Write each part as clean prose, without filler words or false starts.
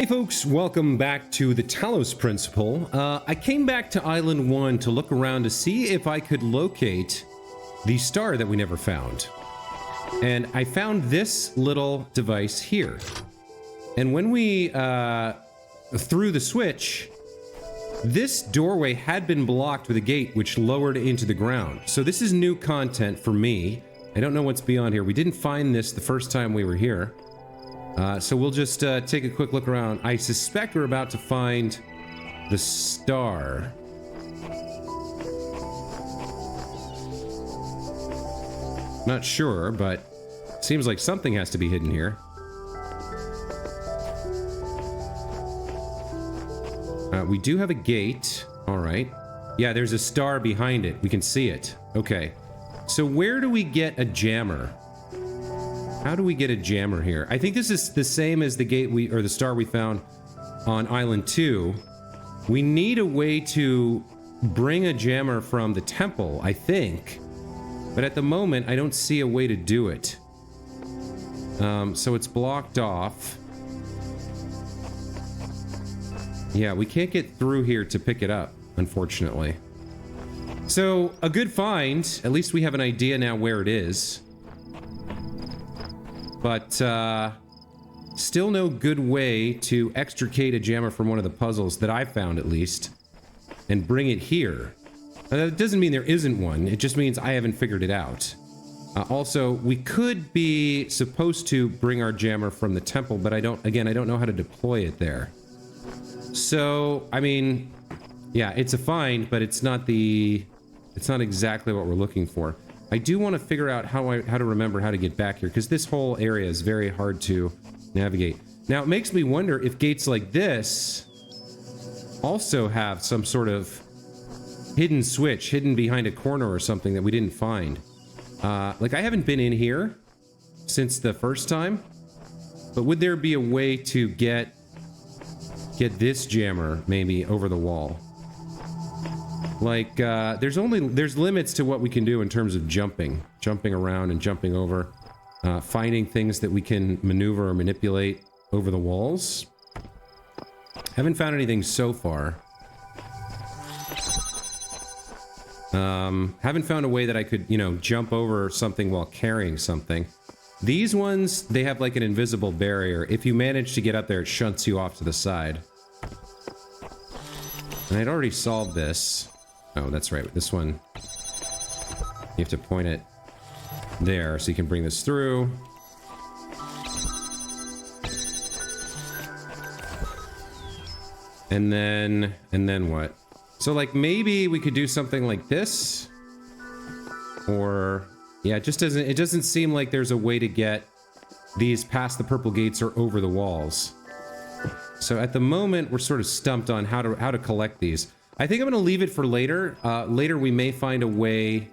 Hey folks, welcome back to the Talos Principle. I came back to Island 1 to look around to see if I could locate the star that we never found. And I found this little device here. And when we threw the switch, this doorway had been blocked with a gate which lowered into the ground. So this is new content for me. I don't know what's beyond here. We didn't find this the first time we were here. So we'll just take a quick look around. I suspect we're about to find the star. Not sure, but seems like something has to be hidden here. We do have a gate. All right. Yeah, there's a star behind it. We can see it. Okay. So where do we get a jammer? How do we get a jammer here? I think this is the same as the gate or the star we found on Island 2. We need a way to bring a jammer from the temple, I think. But at the moment, I don't see a way to do it. So it's blocked off. Yeah, we can't get through here to pick it up, unfortunately. So, a good find. At least we have an idea now where it is. But, still no good way to extricate a jammer from one of the puzzles that I found, at least, and bring it here. Now, that doesn't mean there isn't one. It just means I haven't figured it out. Also, we could be supposed to bring our jammer from the temple, but I don't know how to deploy it there. So, I mean, yeah, it's a find, but it's not exactly what we're looking for. I do want to figure out how to remember how to get back here, because this whole area is very hard to navigate. Now, it makes me wonder if gates like this also have some sort of hidden switch, hidden behind a corner or something that we didn't find. Like, I haven't been in here since the first time, but would there be a way to get this jammer maybe over the wall? Like, there's limits to what we can do in terms of jumping around and jumping over, finding things that we can maneuver or manipulate over the walls. Haven't found anything so far. Haven't found a way that I could, jump over something while carrying something. These ones, they have like an invisible barrier. If you manage to get up there, it shunts you off to the side. And I'd already solved this. Oh, that's right. This one, you have to point it there so you can bring this through. And then what? So, like, maybe we could do something like this. Or, yeah, it doesn't seem like there's a way to get these past the purple gates or over the walls. So at the moment, we're sort of stumped on how to collect these. I think I'm going to leave it for later. Later, we may find a way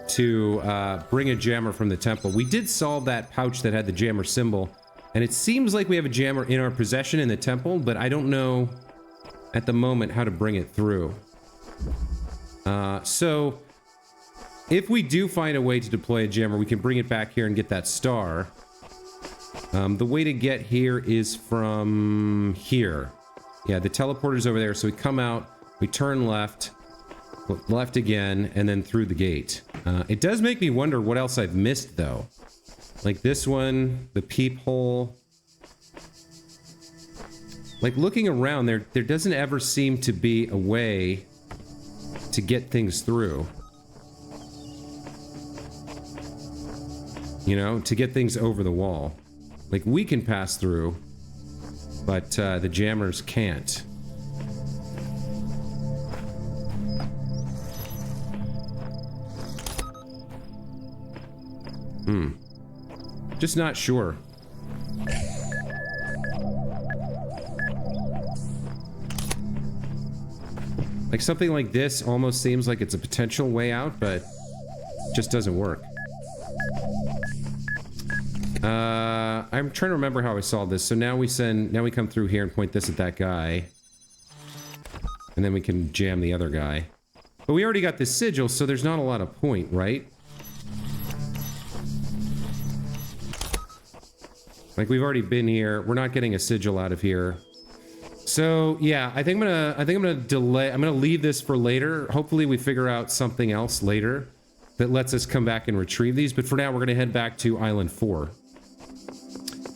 to bring a jammer from the temple. We did solve that pouch that had the jammer symbol, and it seems like we have a jammer in our possession in the temple, but I don't know at the moment how to bring it through. So if we do find a way to deploy a jammer, we can bring it back here and get that star. The way to get here is from here. Yeah, the teleporter's over there, so we come out, we turn left, left again, and then through the gate. It does make me wonder what else I've missed, though. Like this one, the peephole. Like, looking around, there doesn't ever seem to be a way to get things through. To get things over the wall. Like, we can pass through, but the jammers can't. Just not sure. Like, something like this almost seems like it's a potential way out, but just doesn't work. I'm trying to remember how I solved this. So now we come through here and point this at that guy. And then we can jam the other guy. But we already got this sigil, so there's not a lot of point, right? Like, we've already been here. We're not getting a sigil out of here. So yeah, I think I'm gonna delay. I'm gonna leave this for later. Hopefully we figure out something else later that lets us come back and retrieve these. But for now, we're gonna head back to Island 4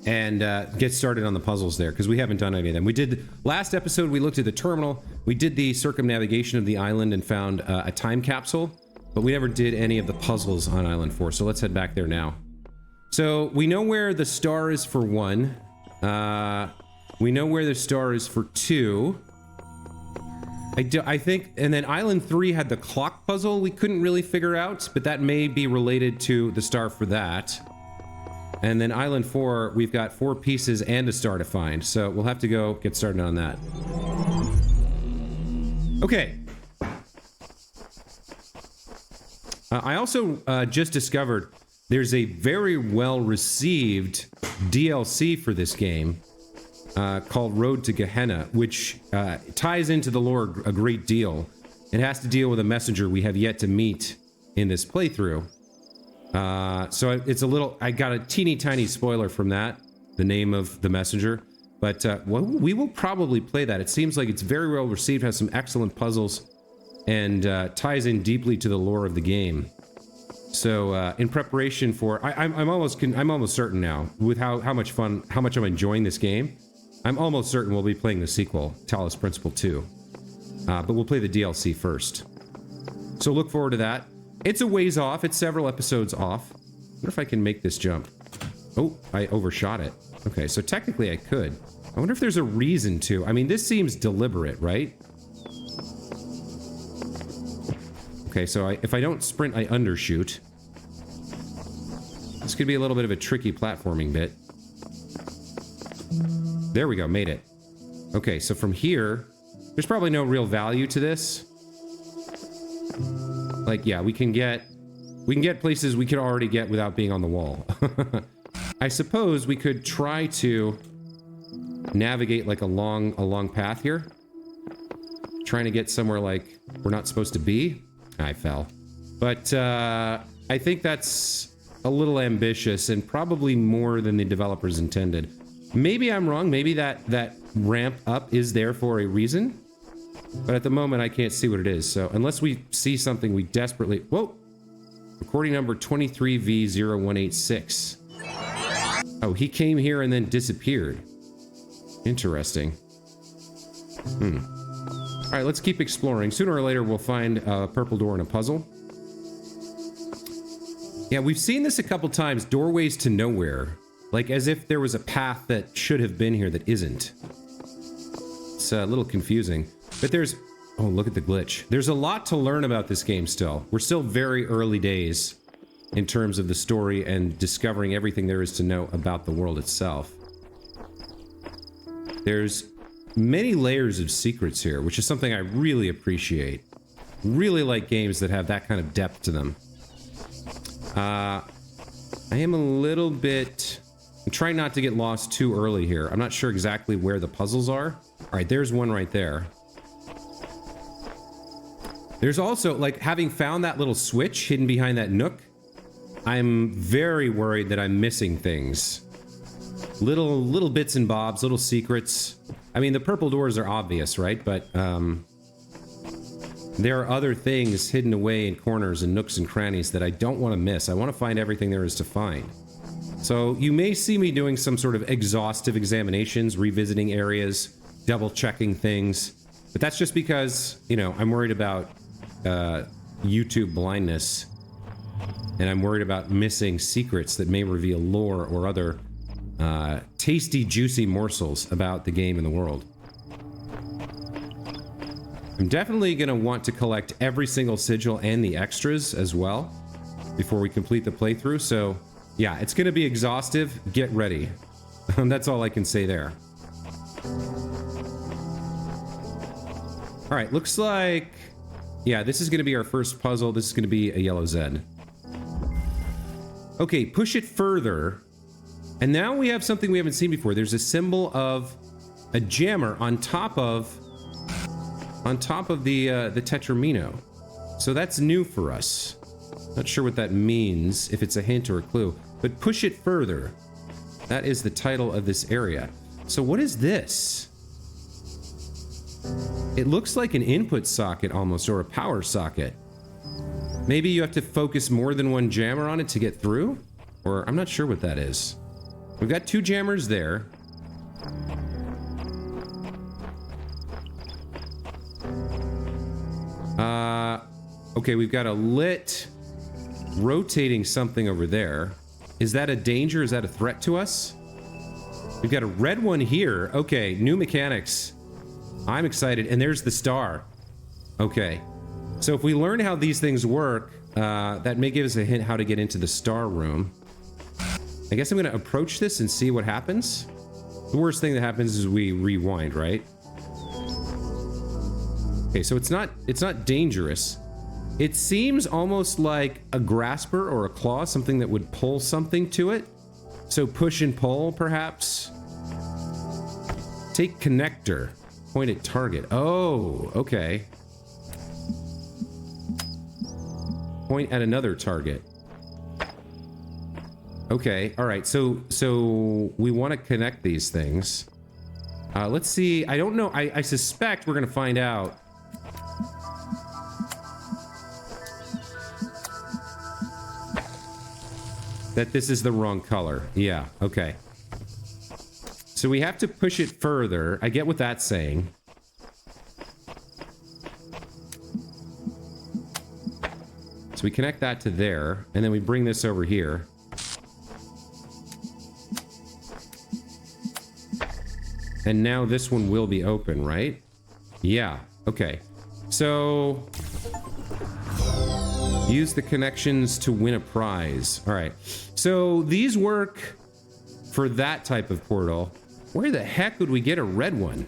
and get started on the puzzles there, because we haven't done any of them. We did last episode. We looked at the terminal. We did the circumnavigation of the island and found a time capsule, but we never did any of the puzzles on Island 4. So let's head back there now. So we know where the star is for 1. We know where the star is for 2. I think, and then Island 3 had the clock puzzle we couldn't really figure out, but that may be related to the star for that. And then Island 4, we've got 4 pieces and a star to find, so we'll have to go get started on that. Okay. I also just discovered there's a very well-received DLC for this game called Road to Gehenna, which ties into the lore a great deal. It has to deal with a messenger we have yet to meet in this playthrough. So it's a little... I got a teeny tiny spoiler from that, the name of the messenger. But well, we will probably play that. It seems like it's very well received, has some excellent puzzles, and ties in deeply to the lore of the game. So in preparation for... I'm almost certain now, with how much I'm enjoying this game, I'm almost certain we'll be playing the sequel, Talos Principle 2. But we'll play the DLC first. So look forward to that. It's a ways off. It's several episodes off. I wonder if I can make this jump. Oh, I overshot it. Okay, so technically I could. I wonder if there's a reason to. I mean, this seems deliberate, right? Okay, so if I don't sprint, I undershoot. This could be a little bit of a tricky platforming bit. There we go, made it. Okay, so from here, there's probably no real value to this. Like, yeah, we can get places we could already get without being on the wall. I suppose we could try to navigate like a long path here. Trying to get somewhere like we're not supposed to be. I fell. But I think that's a little ambitious and probably more than the developers intended. Maybe I'm wrong. Maybe that ramp up is there for a reason. But at the moment, I can't see what it is. So unless we see something we desperately... Whoa! Recording number 23V0186. Oh, he came here and then disappeared. Interesting. All right, let's keep exploring. Sooner or later, we'll find a purple door and a puzzle. Yeah, we've seen this a couple times. Doorways to nowhere. Like as if there was a path that should have been here that isn't. It's a little confusing. But there's... Oh, look at the glitch. There's a lot to learn about this game still. We're still very early days in terms of the story and discovering everything there is to know about the world itself. There's many layers of secrets here, which is something I really appreciate. Really like games that have that kind of depth to them. I am a little bit... I'm trying not to get lost too early here. I'm not sure exactly where the puzzles are. Alright, there's one right there. There's also, like, having found that little switch hidden behind that nook, I'm very worried that I'm missing things. Little bits and bobs, little secrets. I mean, the purple doors are obvious, right? But, there are other things hidden away in corners and nooks and crannies that I don't want to miss. I want to find everything there is to find. So, you may see me doing some sort of exhaustive examinations, revisiting areas, double-checking things. But that's just because, you know, I'm worried about YouTube blindness, and I'm worried about missing secrets that may reveal lore or other tasty, juicy morsels about the game and the world. I'm definitely going to want to collect every single sigil and the extras as well before we complete the playthrough, so yeah, it's going to be exhaustive. Get ready. That's all I can say there. Alright, looks like... Yeah, this is going to be our first puzzle. This is going to be a yellow Z. Okay, push it further. And now we have something we haven't seen before. There's a symbol of a jammer on top of the Tetramino. So that's new for us. Not sure what that means, if it's a hint or a clue. But push it further. That is the title of this area. So what is this? It looks like an input socket almost, or a power socket. Maybe you have to focus more than one jammer on it to get through? Or I'm not sure what that is. We've got 2 jammers there. Okay, we've got a lit rotating something over there. Is that a danger? Is that a threat to us? We've got a red one here. Okay, new mechanics. I'm excited. And there's the star. Okay. So if we learn how these things work, that may give us a hint how to get into the star room. I guess I'm going to approach this and see what happens. The worst thing that happens is we rewind, right? Okay, so it's not dangerous. It seems almost like a grasper or a claw, something that would pull something to it. So push and pull, perhaps. Take connector. Point at target. Oh, okay. Point at another target. Okay, all right. So we want to connect these things. Let's see. I don't know. I suspect we're going to find out. That this is the wrong color. Yeah, okay. So we have to push it further. I get what that's saying. So we connect that to there, and then we bring this over here. And now this one will be open, right? Yeah, okay. So use the connections to win a prize. All right. So these work for that type of portal. Where the heck would we get a red one?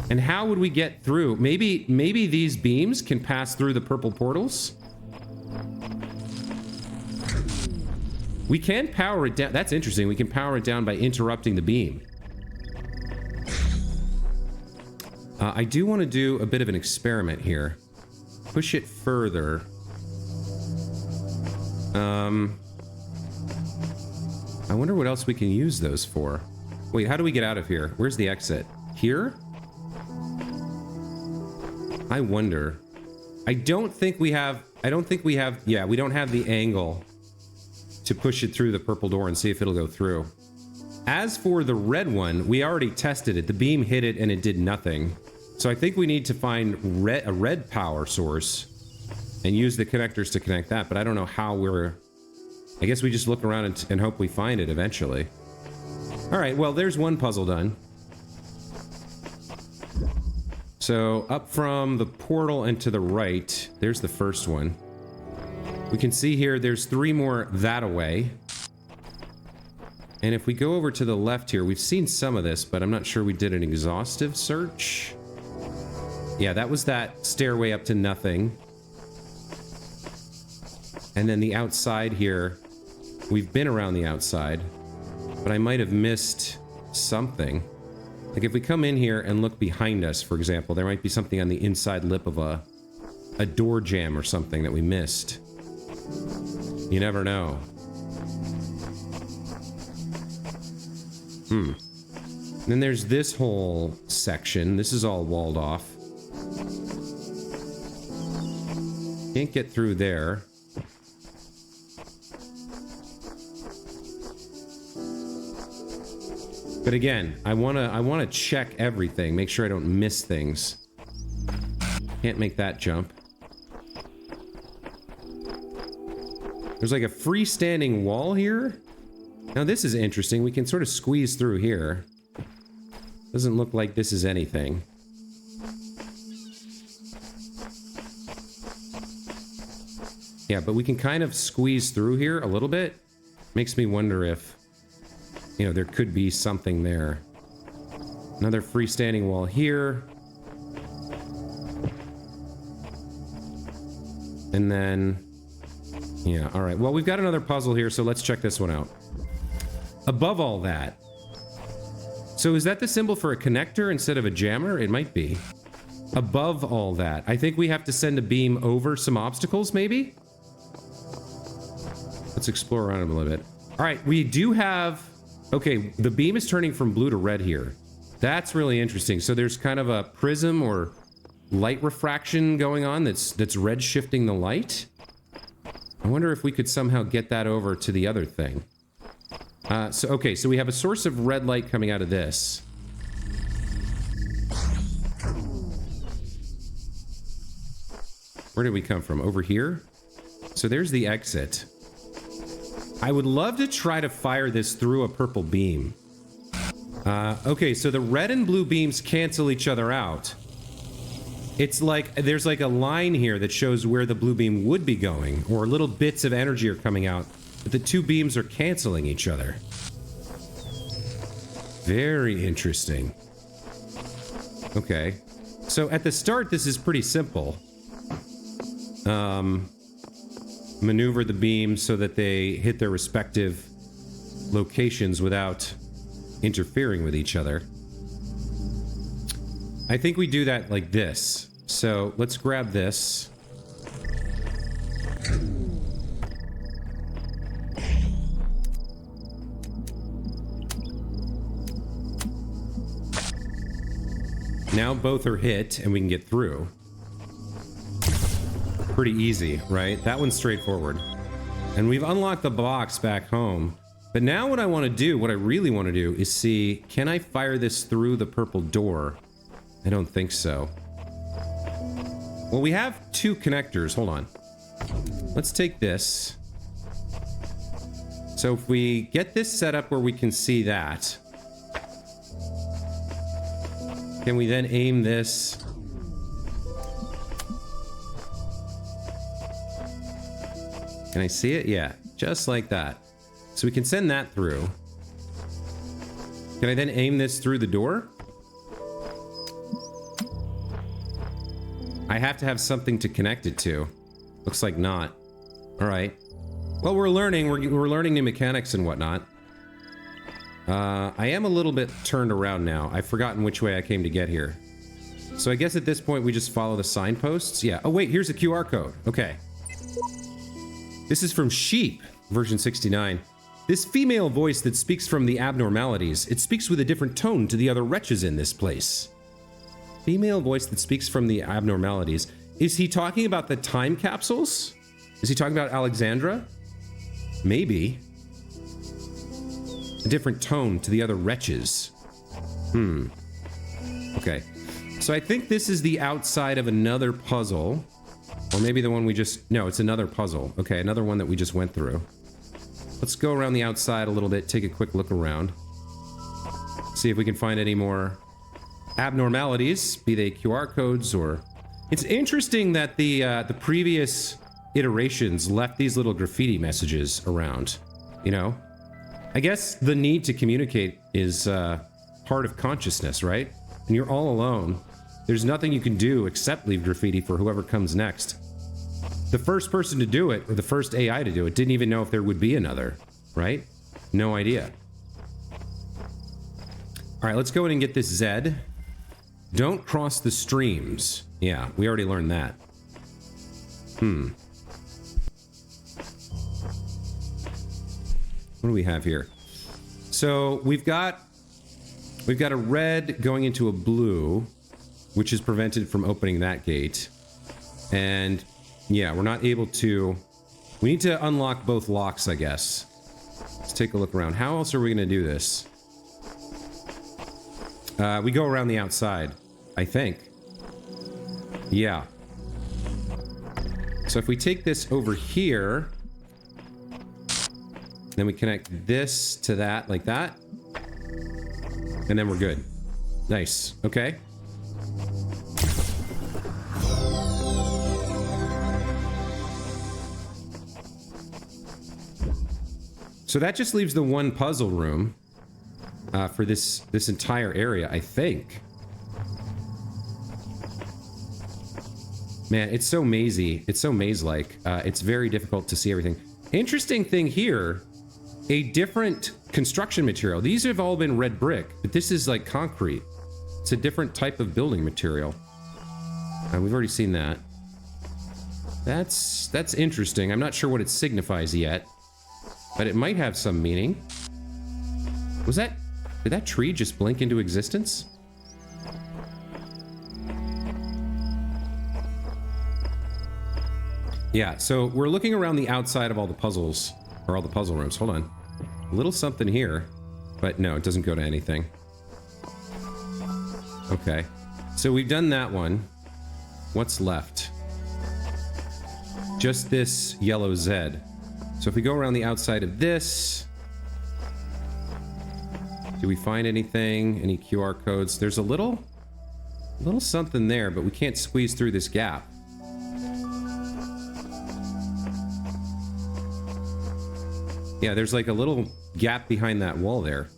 And how would we get through? Maybe these beams can pass through the purple portals? We can power it down. That's interesting. We can power it down by interrupting the beam. I do want to do a bit of an experiment here. Push it further. I wonder what else we can use those for. Wait, how do we get out of here? Where's the exit? Here? I wonder. I don't think we have, yeah, we don't have the angle to push it through the purple door and see if it'll go through. As for the red one, we already tested it. The beam hit it and it did nothing. So I think we need to find a red power source and use the connectors to connect that, but I don't know how we're... I guess we just look around and hope we find it eventually. All right, well, there's one puzzle done. So up from the portal and to the right, there's the first one. We can see here there's 3 more that away. And if we go over to the left here, we've seen some of this, but I'm not sure we did an exhaustive search. Yeah, that was that stairway up to nothing. And then the outside here, we've been around the outside, but I might have missed something. Like if we come in here and look behind us, for example, there might be something on the inside lip of a door jamb or something that we missed. You never know. And then there's this whole section. This is all walled off. Can't get through there. But again, I wanna check everything, make sure I don't miss things. Can't make that jump. There's like a freestanding wall here. Now this is interesting. We can sort of squeeze through here. Doesn't look like this is anything. Yeah, but we can kind of squeeze through here a little bit. Makes me wonder if, you know, there could be something there. Another freestanding wall here. And then... yeah, alright. Well, we've got another puzzle here, so let's check this one out. Above all that... so is that the symbol for a connector instead of a jammer? It might be. Above all that. I think we have to send a beam over some obstacles, maybe? Let's explore around a little bit. Alright, we do have... okay, the beam is turning from blue to red here. That's really interesting. So there's kind of a prism or light refraction going on that's red shifting the light. I wonder if we could somehow get that over to the other thing. Okay, so we have a source of red light coming out of this. Where did we come from? Over here? So there's the exit. I would love to try to fire this through a purple beam. Okay, so the red and blue beams cancel each other out. It's like there's like a line here that shows where the blue beam would be going, or little bits of energy are coming out, but the two beams are canceling each other. Very interesting. Okay. So at the start, this is pretty simple. Maneuver the beams so that they hit their respective locations without interfering with each other. I think we do that like this. So let's grab this. Now both are hit and we can get through. Pretty easy, right? That one's straightforward. And we've unlocked the box back home. But now what I want to do, what I really want to do is see, can I fire this through the purple door? I don't think so. Well, we have two connectors. Hold on. Let's take this. So if we get this set up where we can see that, can we then aim this? Can I see it? Yeah, just like that. So we can send that through. Can I then aim this through the door? I have to have something to connect it to. Looks like not. All right. Well, we're learning. We're learning new mechanics and whatnot. I am a little bit turned around now. I've forgotten which way I came to get here. So I guess at this point we just follow the signposts. Yeah. Oh wait, here's a QR code. Okay. This is from Sheep, version 69. This female voice that speaks from the abnormalities, it speaks with a different tone to the other wretches in this place. Female voice that speaks from the abnormalities. Is he talking about the time capsules? Is he talking about Alexandra? Maybe. A different tone to the other wretches. Okay. So I think this is the outside of another puzzle. Or maybe the one we just... No, it's another puzzle. Okay, another one that we just went through. Let's go around the outside a little bit, take a quick look around. See if we can find any more abnormalities, be they QR codes or... It's interesting that the previous iterations left these little graffiti messages around, you know? I guess the need to communicate is part of consciousness, right? And you're all alone. There's nothing you can do except leave graffiti for whoever comes next. The first person to do it, or the first AI to do it, didn't even know if there would be another, right? No idea. All right, let's go in and get this Z. Don't cross the streams. Yeah, we already learned that. What do we have here? So we've got a red going into a blue, which is prevented from opening that gate. And yeah, we're not able to... We need to unlock both locks, I guess. Let's take a look around. How else are we going to do this? We go around the outside, I think. Yeah. So if we take this over here, then we connect this to that, like that. And then we're good. Nice. Okay. So that just leaves the one puzzle room for this entire area, I think. Man, it's so mazy. It's so maze-like. It's very difficult to see everything. Interesting thing here, a different construction material. These have all been red brick, but this is like concrete. It's a different type of building material. We've already seen that. That's interesting. I'm not sure what it signifies yet, but it might have some meaning. Did that tree just blink into existence? Yeah, so we're looking around the outside of all the puzzles, or all the puzzle rooms. Hold on. A little something here, but no, it doesn't go to anything. Okay. So we've done that one. What's left? Just this yellow Z. So if we go around the outside of this, do we find anything? Any QR codes? There's a little something there, but we can't squeeze through this gap. Yeah, there's like a little gap behind that wall there.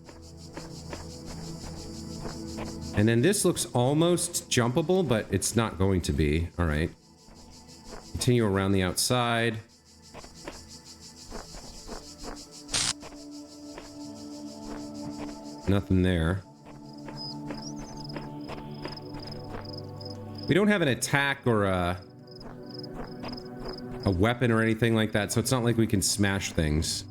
And then this looks almost jumpable, but it's not going to be. All right. Continue around the outside. Nothing there. We don't have an attack or a weapon or anything like that, so it's not like we can smash things.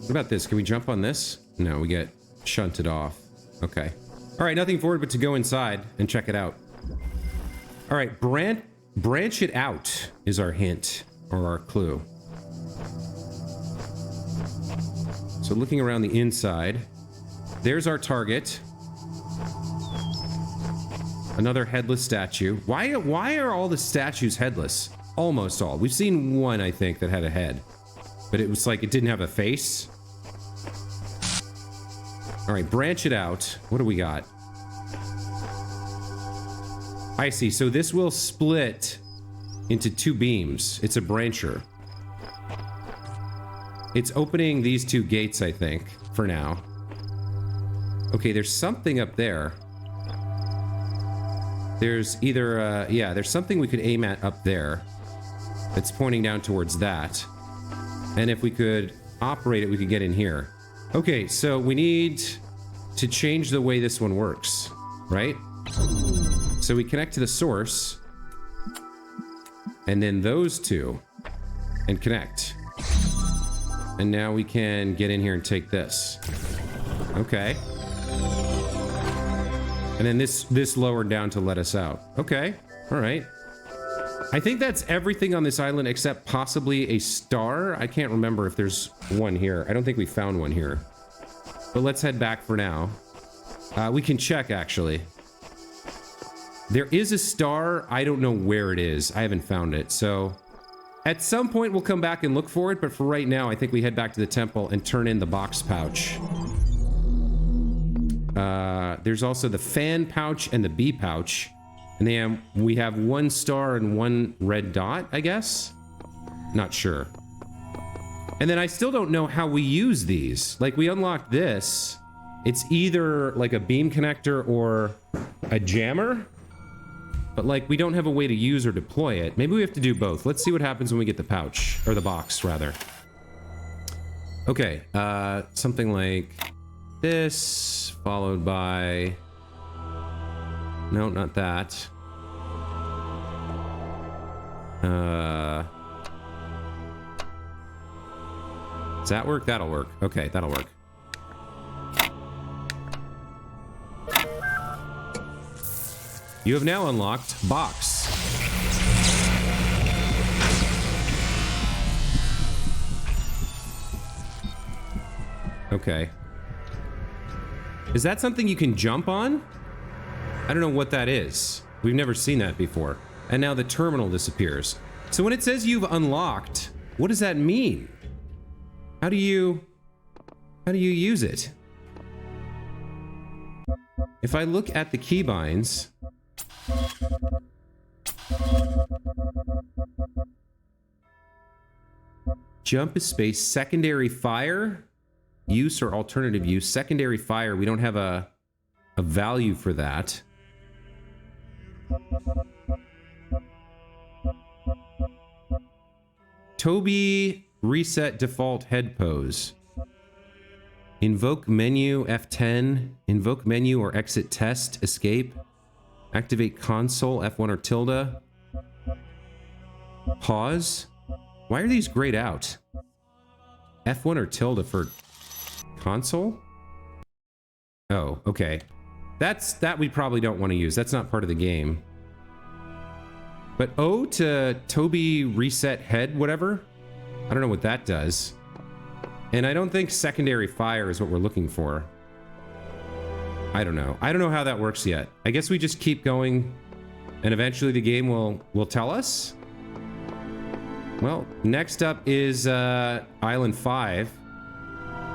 What about this? Can we jump on this? No, we get shunted off. Okay. All right, nothing for it but to go inside and check it out. All right, branch it out is our hint or our clue. So looking around the inside, there's our target. Another headless statue. Why are all the statues headless? Almost all. We've seen one, I think, that had a head. But it was like it didn't have a face. All right, branch it out. What do we got? I see. So this will split into two beams. It's a brancher. It's opening these two gates, I think, for now. Okay, there's something up there. There's either, yeah, there's something we could aim at up there. That's pointing down towards that. And if we could operate it, we could get in here. Okay, so we need to change the way this one works, right? So we connect to the source. And then those two. And connect. And now we can get in here and take this. Okay. And then this lowered down to let us out. Okay. All right. I think that's everything on this island except possibly a star. I can't remember if there's one here. I don't think we found one here. But let's head back for now. We can check, actually. There is a star. I don't know where it is. I haven't found it. So at some point, we'll come back and look for it. But for right now, I think we head back to the temple and turn in the box pouch. There's also the fan pouch and the bee pouch. And then we have one star and one red dot, I guess? Not sure. And then I still don't know how we use these. Like, we unlocked this. It's either like a beam connector or a jammer. But, like, we don't have a way to use or deploy it. Maybe we have to do both. Let's see what happens when we get the pouch. Or the box, rather. Okay, something like this, followed by... No, not that. Does that work? That'll work. Okay, that'll work. You have now unlocked box. Okay. Is that something you can jump on? I don't know what that is. We've never seen that before. And now the terminal disappears. So when it says you've unlocked, what does that mean? How do you use it? If I look at the keybinds, jump is space, secondary fire, use or alternative use. Secondary fire, we don't have a value for that. Toby, reset default head pose. Invoke menu F10, invoke menu or exit test, escape. Activate console F1 or tilde. Pause. Why are these grayed out? F1 or tilde for console? Oh, okay. That we probably don't want to use. That's not part of the game. But O to Toby reset head, whatever. I don't know what that does. And I don't think secondary fire is what we're looking for. I don't know. I don't know how that works yet. I guess we just keep going and eventually the game will tell us. Well, next up is Island 5.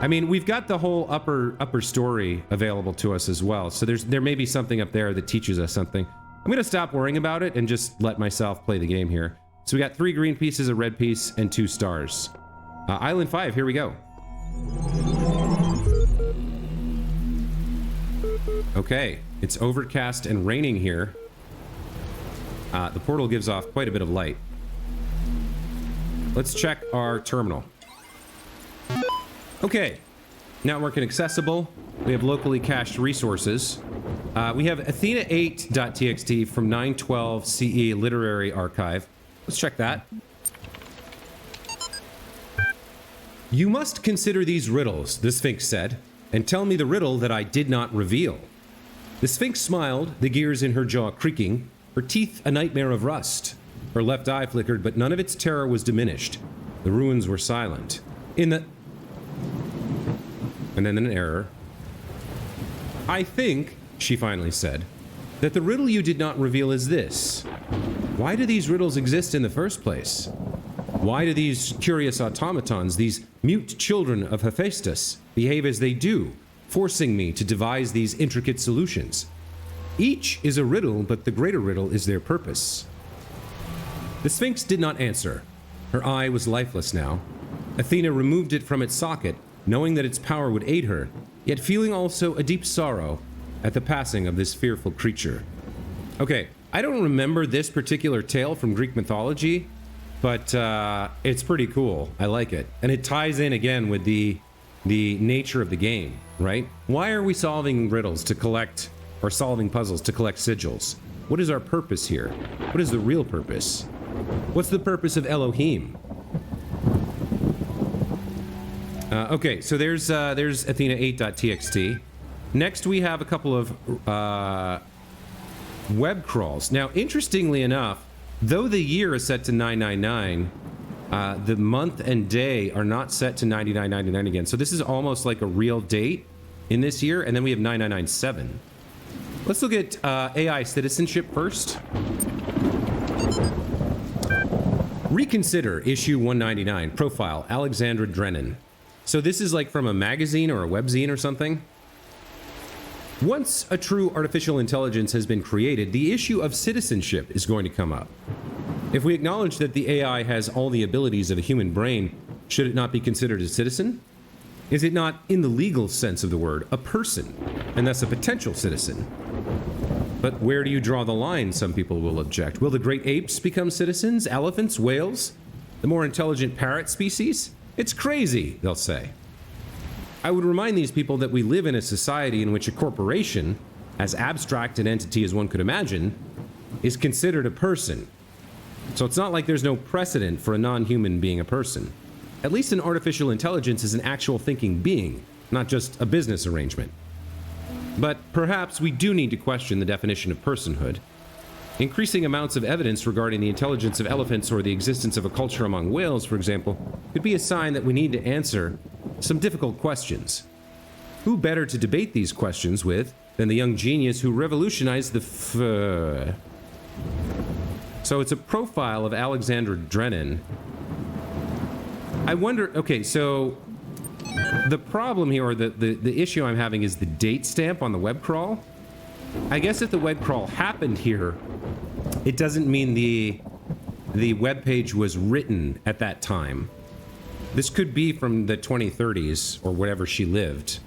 I mean, we've got the whole upper story available to us as well. So there may be something up there that teaches us something. I'm going to stop worrying about it and just let myself play the game here. So we got 3 green pieces, a red piece, and 2 stars. Island 5, here we go. Okay, it's overcast and raining here. The portal gives off quite a bit of light. Let's check our terminal. Okay, network inaccessible. We have locally cached resources. We have Athena8.txt from 912 CE Literary Archive. Let's check that. You must consider these riddles, the Sphinx said, and tell me the riddle that I did not reveal. The Sphinx smiled, the gears in her jaw creaking, her teeth a nightmare of rust. Her left eye flickered, but none of its terror was diminished. The ruins were silent. And then an error. I think, she finally said, that the riddle you did not reveal is this. Why do these riddles exist in the first place? Why do these curious automatons, these mute children of Hephaestus, behave as they do, forcing me to devise these intricate solutions? Each is a riddle, but the greater riddle is their purpose. The Sphinx did not answer. Her eye was lifeless now. Athena removed it from its socket, knowing that its power would aid her, yet feeling also a deep sorrow at the passing of this fearful creature. Okay, I don't remember this particular tale from Greek mythology, but it's pretty cool. I like it. And it ties in again with the nature of the game, right? Why are we solving riddles to collect, or solving puzzles to collect sigils? What is our purpose here? What is the real purpose? What's the purpose of Elohim? Okay, so there's Athena8.txt. Next, we have a couple of web crawls. Now, interestingly enough, though the year is set to 999, the month and day are not set to 9999 again. So this is almost like a real date in this year, and then we have 9997. Let's look at AI citizenship first. Reconsider issue 199, profile, Alexandra Drennan. So this is like from a magazine or a webzine or something. Once a true artificial intelligence has been created, the issue of citizenship is going to come up. If we acknowledge that the AI has all the abilities of a human brain, should it not be considered a citizen? Is it not, in the legal sense of the word, a person, and thus a potential citizen? But where do you draw the line, some people will object. Will the great apes become citizens? Elephants? Whales? The more intelligent parrot species? It's crazy, they'll say. I would remind these people that we live in a society in which a corporation, as abstract an entity as one could imagine, is considered a person. So it's not like there's no precedent for a non-human being a person. At least an artificial intelligence is an actual thinking being, not just a business arrangement. But perhaps we do need to question the definition of personhood. Increasing amounts of evidence regarding the intelligence of elephants or the existence of a culture among whales, for example, could be a sign that we need to answer some difficult questions. Who better to debate these questions with than the young genius who revolutionized the So it's a profile of Alexandra Drennan. I wonder, okay, so the problem here, or the issue I'm having, is the date stamp on the web crawl. I guess if the web crawl happened here, it doesn't mean the web page was written at that time. This could be from the 2030s or whatever she lived,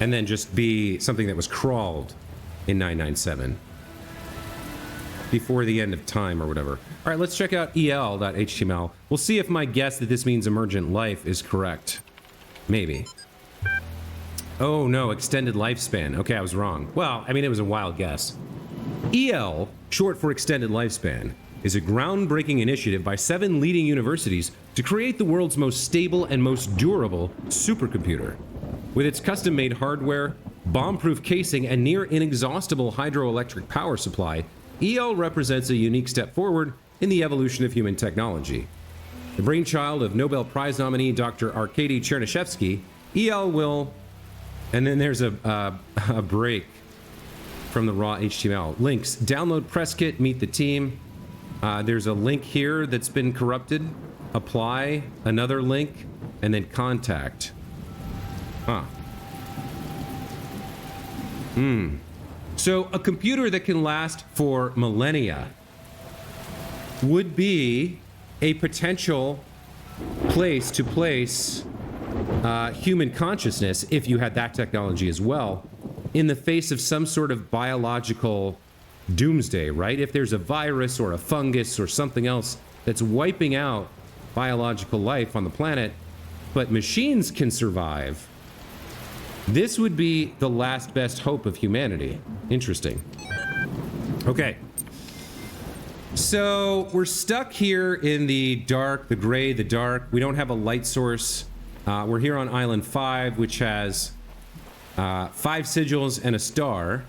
and then just be something that was crawled in 997 before the end of time or whatever. All right, let's check out el.html. We'll see if my guess that this means emergent life is correct. Maybe. Oh no, extended lifespan. Okay, I was wrong. Well, I mean, it was a wild guess. EL, short for extended lifespan, is a groundbreaking initiative by 7 leading universities to create the world's most stable and most durable supercomputer. With its custom-made hardware, bomb-proof casing, and near inexhaustible hydroelectric power supply, EL represents a unique step forward in the evolution of human technology. The brainchild of Nobel Prize nominee Dr. Arkady Chernyshevsky, EL will... And then there's a break from the raw HTML. Links. Download press kit, meet the team. There's a link here that's been corrupted. Apply, another link, and then contact. Huh. So a computer that can last for millennia would be a potential place to place human consciousness, if you had that technology as well, in the face of some sort of biological doomsday, right? If there's a virus or a fungus or something else that's wiping out biological life on the planet, but machines can survive, this would be the last best hope of humanity. Interesting. Okay. So we're stuck here in the dark, the gray, the dark. We don't have a light source. We're here on Island 5, which has 5 sigils and a star,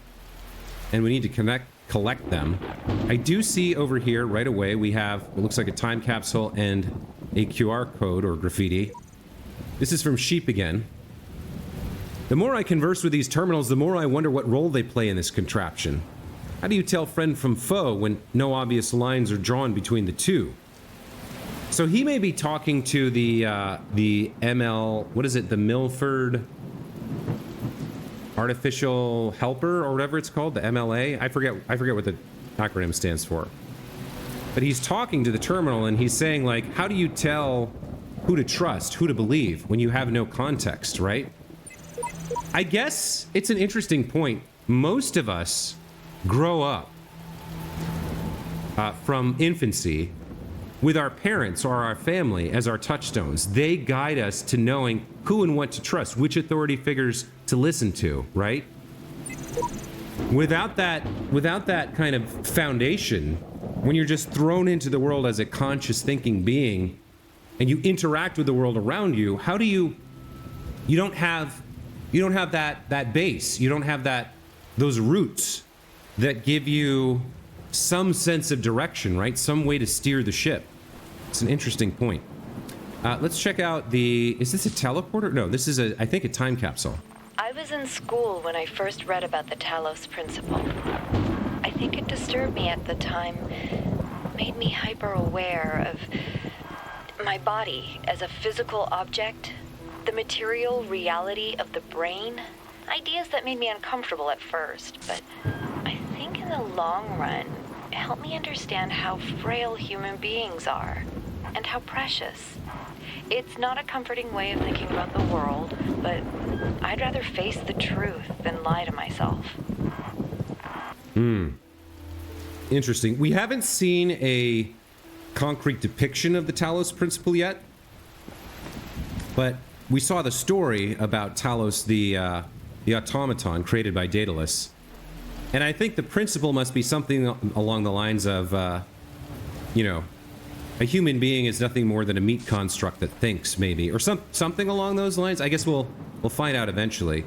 and we need to collect them. I do see over here right away we have what looks like a time capsule and a QR code or graffiti. This is from Sheep again. The more I converse with these terminals, the more I wonder what role they play in this contraption. How do you tell friend from foe when no obvious lines are drawn between the two? So he may be talking to the ML, what is it, the Milford Artificial Helper or whatever it's called, the MLA. I forget what the acronym stands for. But he's talking to the terminal and he's saying, like, how do you tell who to trust, who to believe when you have no context, right? I guess it's an interesting point. Most of us grow up from infancy with our parents or our family as our touchstones. They guide us to knowing who and what to trust, which authority figures to listen to, right? Without that kind of foundation, when you're just thrown into the world as a conscious thinking being and you interact with the world around you, how do you don't have that base. You don't have those roots that give you some sense of direction, right? Some way to steer the ship. It's an interesting point. Let's check out is this a teleporter? No, this is I think a time capsule. I was in school when I first read about the Talos principle. I think it disturbed me at the time, made me hyper-aware of my body as a physical object, the material reality of the brain, ideas that made me uncomfortable at first, but I think in the long run, it helped me understand how frail human beings are and how precious. It's not a comforting way of thinking about the world, but I'd rather face the truth than lie to myself. Interesting. We haven't seen a concrete depiction of the Talos principle yet, but we saw the story about Talos, the automaton created by Daedalus. And I think the principle must be something along the lines of, a human being is nothing more than a meat construct that thinks, maybe, or something along those lines. I guess we'll find out eventually.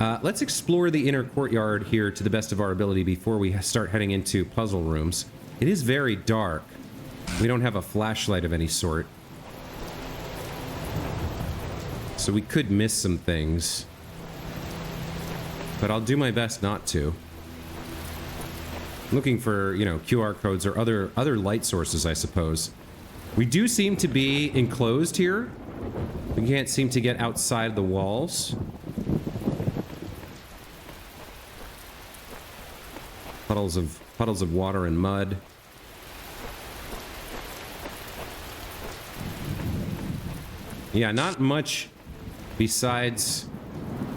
Let's explore the inner courtyard here to the best of our ability before we start heading into puzzle rooms. It is very dark. We don't have a flashlight of any sort, so we could miss some things, but I'll do my best not to. Looking for, QR codes or other light sources, I suppose. We do seem to be enclosed here. We can't seem to get outside the walls. Puddles of water and mud. Yeah, not much besides...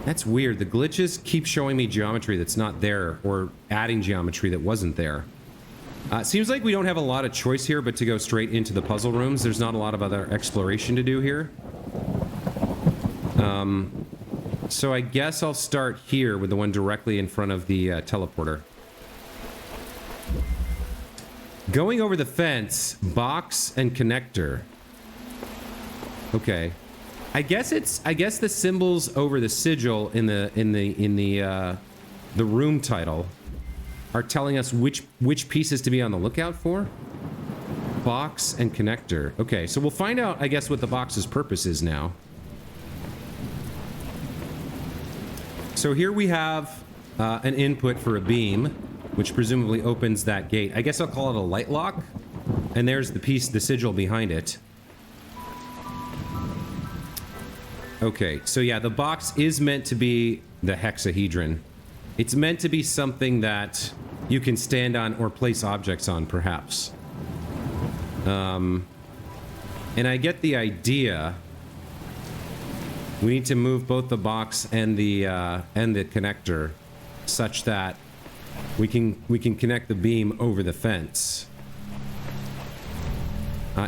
That's weird. The glitches keep showing me geometry that's not there, or adding geometry that wasn't there. Seems like we don't have a lot of choice here but to go straight into the puzzle rooms. There's not a lot of other exploration to do here. So I guess I'll start here with the one directly in front of the teleporter. Going over the fence, box and connector. Okay. I guess the symbols over the sigil in the room title are telling us which pieces to be on the lookout for. Box and connector. Okay, so we'll find out, I guess, what the box's purpose is now. So here we have an input for a beam, which presumably opens that gate. I guess I'll call it a light lock. And there's the piece, the sigil behind it. Okay, so yeah, the box is meant to be the hexahedron. It's meant to be something that you can stand on or place objects on, perhaps. And I get the idea. We need to move both the box and the connector such that we can connect the beam over the fence.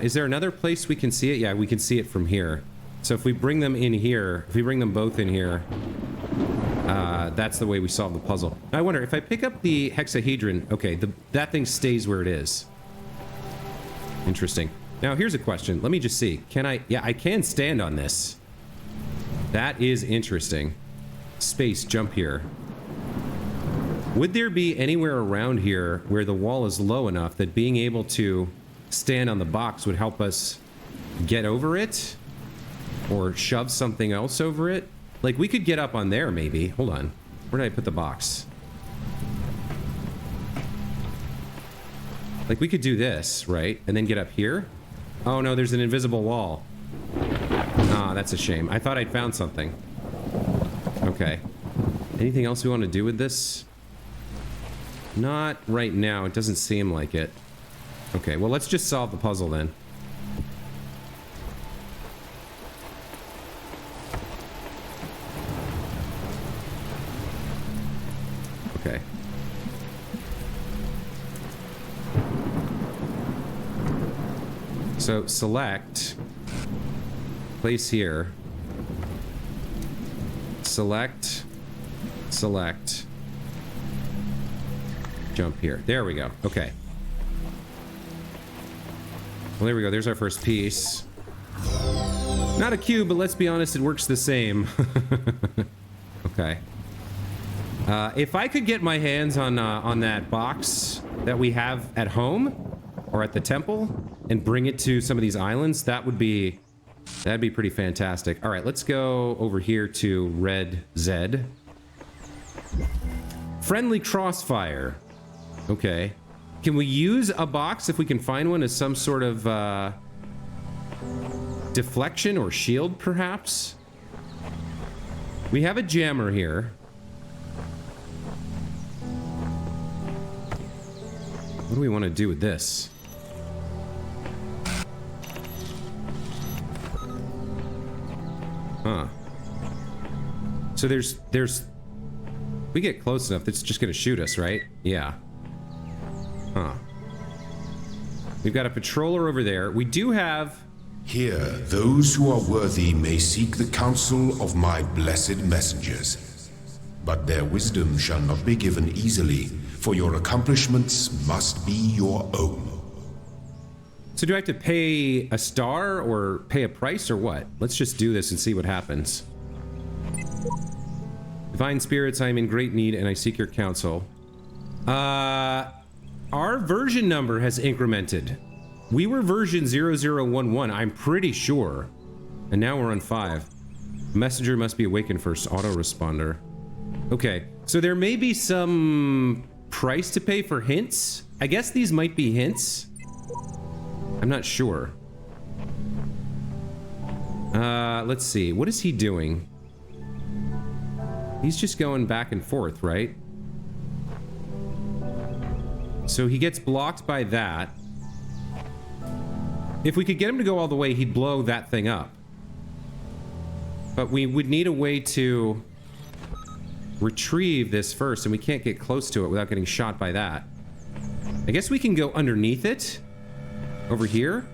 Is there another place we can see it? Yeah, we can see it from here. So if we bring them in here, if we bring them both in here, that's the way we solve the puzzle. Now, I wonder, if I pick up the hexahedron, okay, that thing stays where it is. Interesting. Now, here's a question. Let me just see. Can I... Yeah, I can stand on this. That is interesting. Space, jump here. Would there be anywhere around here where the wall is low enough that being able to stand on the box would help us get over it? Or shove something else over it? Like, we could get up on there, maybe. Hold on. Where did I put the box? Like, we could do this, right? And then get up here? Oh, no, there's an invisible wall. Ah, that's a shame. I thought I'd found something. Okay. Anything else we want to do with this? Not right now. It doesn't seem like it. Okay, well, let's just solve the puzzle then. Okay. So, select. Place here. Select. Select. Jump here. There we go. Okay. Well, there we go. There's our first piece. Not a cube, but let's be honest, it works the same. Okay. If I could get my hands on that box that we have at home or at the temple and bring it to some of these islands, that'd be pretty fantastic. All right, let's go over here to Red Z. Friendly crossfire. Okay. Can we use a box if we can find one as some sort of deflection or shield, perhaps? We have a jammer here. What do we want to do with this? Huh. So there's... We get close enough, it's just gonna shoot us, right? Yeah. Huh. We've got a patroller over there. We do have... Here, those who are worthy may seek the counsel of my blessed messengers. But their wisdom shall not be given easily, for your accomplishments must be your own. So do I have to pay a star or pay a price or what? Let's just do this and see what happens. Divine spirits, I am in great need and I seek your counsel. Our version number has incremented. We were version 0011, I'm pretty sure. And now we're on 5. Messenger must be awakened first, autoresponder. Okay, so there may be some price to pay for hints. I guess these might be hints. I'm not sure. Let's see, what is he doing? He's just going back and forth, right? So he gets blocked by that. If we could get him to go all the way, he'd blow that thing up. But we would need a way to retrieve this first, and we can't get close to it without getting shot by that. I guess we can go underneath it. Over here.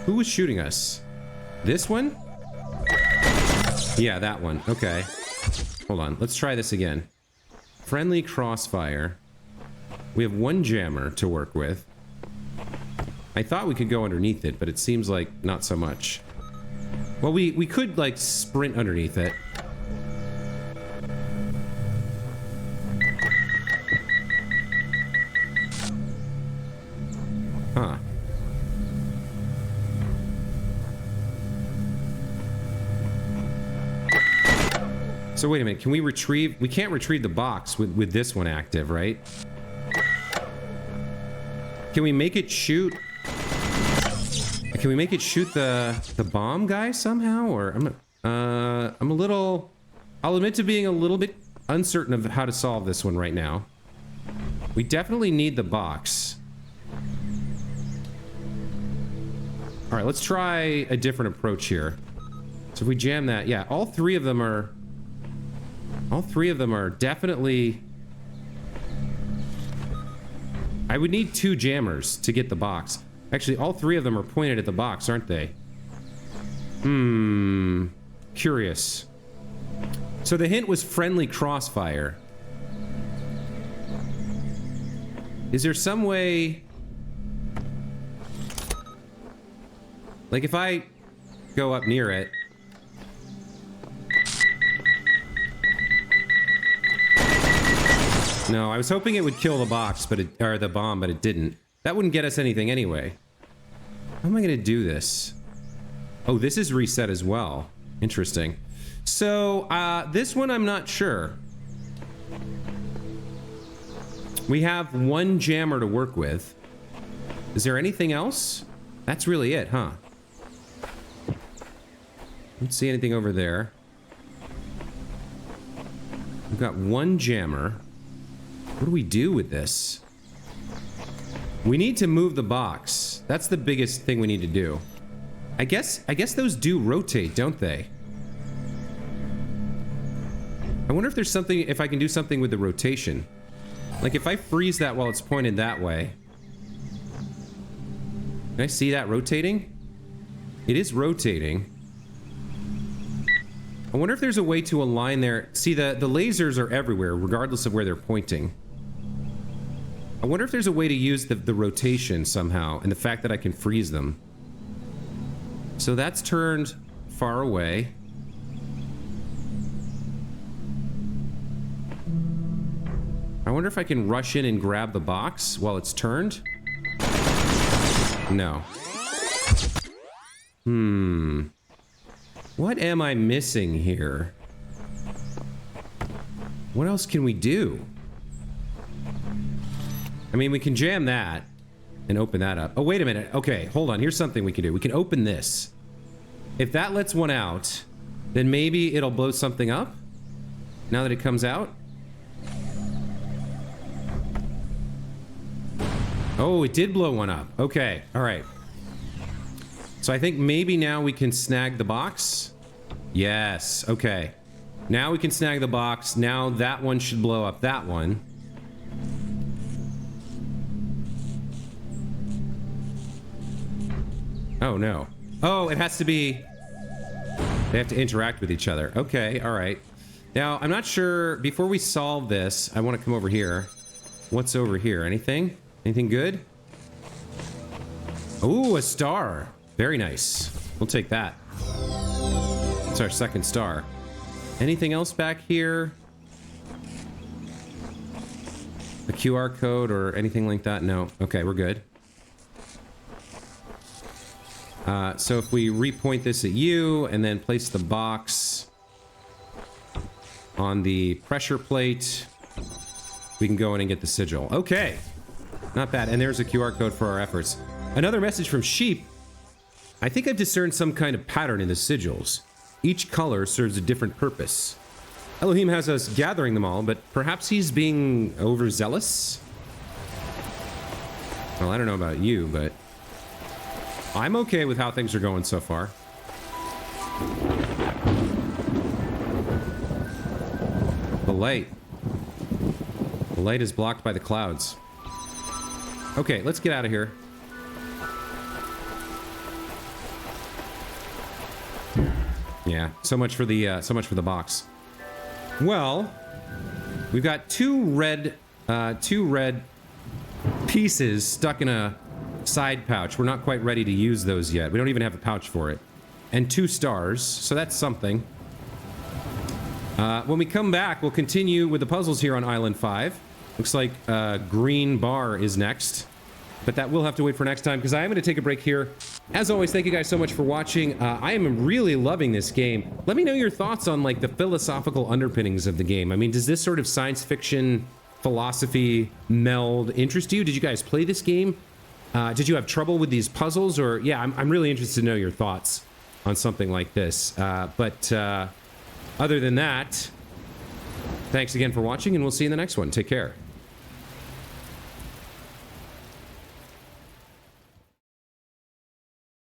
Who was shooting us? This one? Yeah, that one. Okay. Hold on. Let's try this again. Friendly crossfire. We have one jammer to work with. I thought we could go underneath it, but it seems like not so much. Well, we could, like, sprint underneath it. Huh. So wait a minute, can we retrieve... We can't retrieve the box with this one active, right? Can we make it shoot... Can we make it shoot the bomb guy somehow? Or I'm a little... I'll admit to being a little bit uncertain of how to solve this one right now. We definitely need the box. Alright, let's try a different approach here. So if we jam that... Yeah, all three of them are definitely... I would need 2 jammers to get the box. Actually, all 3 of them are pointed at the box, aren't they? Curious. So the hint was friendly crossfire. Is there some way... Like, if I go up near it... No, I was hoping it would kill the box, but or the bomb, but it didn't. That wouldn't get us anything anyway. How am I gonna do this? Oh, this is reset as well. Interesting. So, this one I'm not sure. We have 1 jammer to work with. Is there anything else? That's really it, huh? Don't see anything over there. We've got 1 jammer. What do we do with this? We need to move the box. That's the biggest thing we need to do. I guess those do rotate, don't they? I wonder if there's something, if I can do something with the rotation. Like if I freeze that while it's pointed that way. Can I see that rotating? It is rotating. I wonder if there's a way to align their... See, the lasers are everywhere, regardless of where they're pointing. I wonder if there's a way to use the rotation somehow, and the fact that I can freeze them. So that's turned far away. I wonder if I can rush in and grab the box while it's turned. No. What am I missing here? What else can we do? I mean, we can jam that and open that up. Oh, wait a minute. Okay, hold on. Here's something we can do. We can open this. If that lets one out, then maybe it'll blow something up now that it comes out. Oh, it did blow one up. Okay, all right. So I think maybe now we can snag the box. Yes, okay. Now we can snag the box. Now that one should blow up that one. Oh, no. Oh, it has to be... They have to interact with each other. Okay, all right. Now, I'm not sure... Before we solve this, I want to come over here. What's over here? Anything? Anything good? Ooh, a star. Very nice. We'll take that. It's our second star. Anything else back here? A QR code or anything like that? No. Okay, we're good. So if we repoint this at you and then place the box on the pressure plate, we can go in and get the sigil. Okay. Not bad. And there's a QR code for our efforts. Another message from Sheep. I think I've discerned some kind of pattern in the sigils. Each color serves a different purpose. Elohim has us gathering them all, but perhaps he's being overzealous? Well, I don't know about you, but I'm okay with how things are going so far. The light. The light is blocked by the clouds. Okay, let's get out of here. Yeah, so much for the box. Well, we've got two red pieces stuck in a side pouch. We're not quite ready to use those yet. We don't even have a pouch for it. And 2 stars, so that's something. When we come back, we'll continue with the puzzles here on Island 5. Looks like green bar is next. But that will have to wait for next time, because I am going to take a break here. As always, thank you guys so much for watching. I am really loving this game. Let me know your thoughts on, like, the philosophical underpinnings of the game. I mean, does this sort of science fiction philosophy meld interest you? Did you guys play this game? Did you have trouble with these puzzles? Or, yeah, I'm really interested to know your thoughts on something like this. Other than that, thanks again for watching, and we'll see you in the next one. Take care.